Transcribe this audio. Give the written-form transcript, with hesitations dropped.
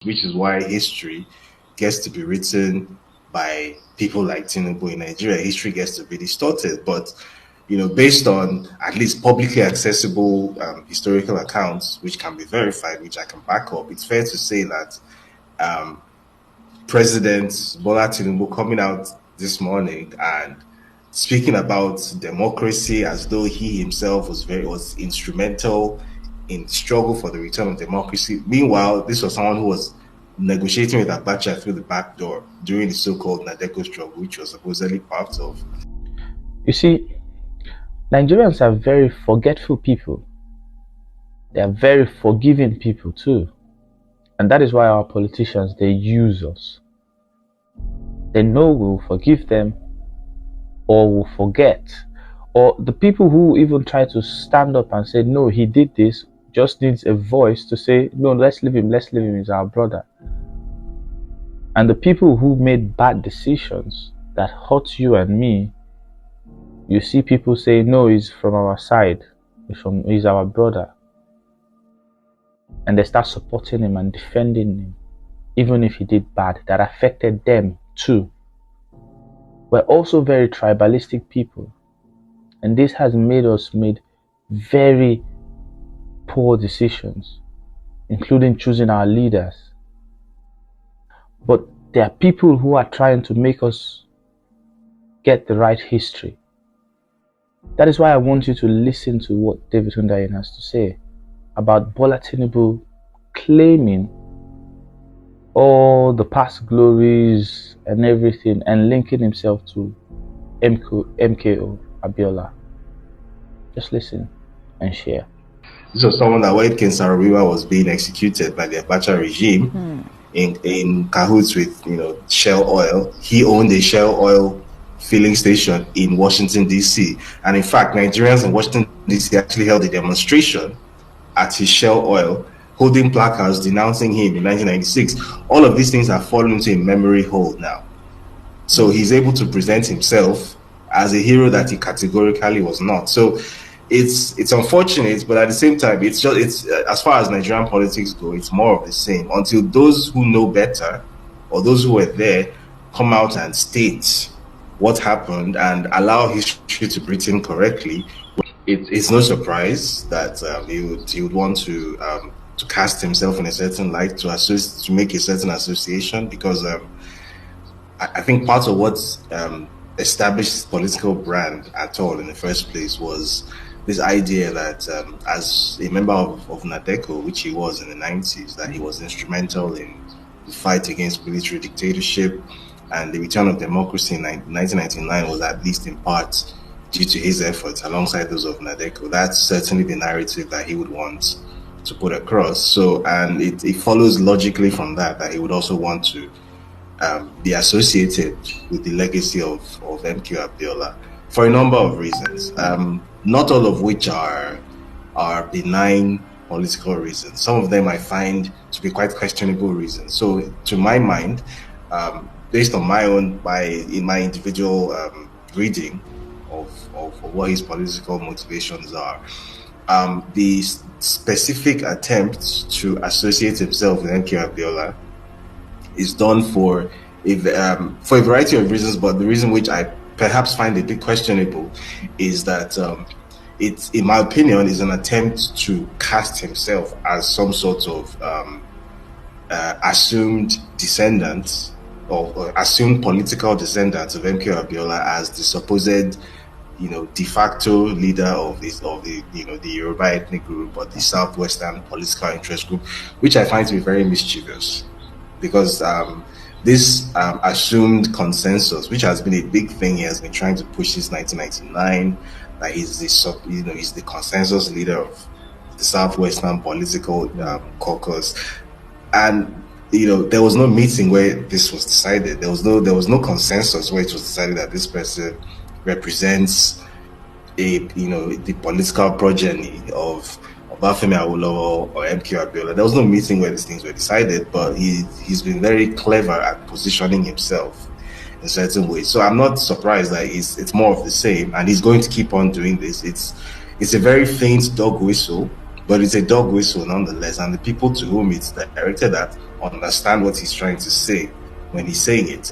which is why history gets to be written by people like Tinubu in Nigeria. History gets to be distorted, but based on at least publicly accessible historical accounts, which can be verified, which I can back up, it's fair to say that um, President Bola Tinubu coming out this morning and speaking about democracy as though he himself was instrumental in the struggle for the return of democracy. Meanwhile, this was someone who was negotiating with Abacha through the back door during the so-called Nadeko struggle, which was supposedly part of. You see, Nigerians are very forgetful people. They are very forgiving people too. And that is why our politicians, they use us. They know we'll forgive them or we'll forget. Or the people who even try to stand up and say, no, he did this, just needs a voice to say, no, let's leave him, he's our brother. And the people who made bad decisions that hurt you and me, you see people say, no, he's from our side, he's our brother. And they start supporting him and defending him, even if he did bad, that affected them too. We're also very tribalistic people. And this has made us made very poor decisions, including choosing our leaders. But there are people who are trying to make us get the right history. That is why I want you to listen to what David Hundeyin has to say about Bola Tinubu claiming all the past glories and everything and linking himself to MKO Abiola. Just listen and share. This was someone that when Ken Saro-Wiwa was being executed by the Abacha regime in cahoots with Shell Oil, he owned a Shell Oil filling station in Washington DC, and in fact Nigerians in Washington DC actually held a demonstration at his Shell Oil, holding placards denouncing him in 1996. All of these things have fallen into a memory hole now. So he's able to present himself as a hero that he categorically was not. So it's unfortunate, but at the same time, it's as far as Nigerian politics go, it's more of the same until those who know better or those who were there come out and state what happened and allow history to be written correctly. It's no surprise that he would want to cast himself in a certain light, to make a certain association, because I think part of what established his political brand at all in the first place was this idea that as a member of Nadeko, which he was in the 90s, that he was instrumental in the fight against military dictatorship, and the return of democracy in 1999 was at least in part due to his efforts alongside those of Nadeko. That's certainly the narrative that he would want to put across. So, and it follows logically from that he would also want to be associated with the legacy of MQ Abiola for a number of reasons, not all of which are benign political reasons. Some of them I find to be quite questionable reasons. So, to my mind, based on my individual reading of what his political motivations are, the specific attempt to associate himself with MK Abiola is done for a variety of reasons, but the reason which I perhaps find a bit questionable is that it, in my opinion, is an attempt to cast himself as some sort of assumed descendant or assumed political descendant of MK Abiola as the supposed de facto leader of the Yoruba ethnic group or the Southwestern political interest group, which I find to be very mischievous, because this assumed consensus, which has been a big thing he has been trying to push since 1999, that he's the consensus leader of the Southwestern political caucus, and there was no meeting where this was decided. There was no consensus where it was decided that this person represents the political progeny of Obafemi Awolowo or MK Abiola. There was no meeting where these things were decided, but he's been very clever at positioning himself in certain ways. So I'm not surprised that it's more of the same, and he's going to keep on doing this. It's a very faint dog whistle, but it's a dog whistle nonetheless, and the people to whom it's directed at understand what he's trying to say when he's saying it.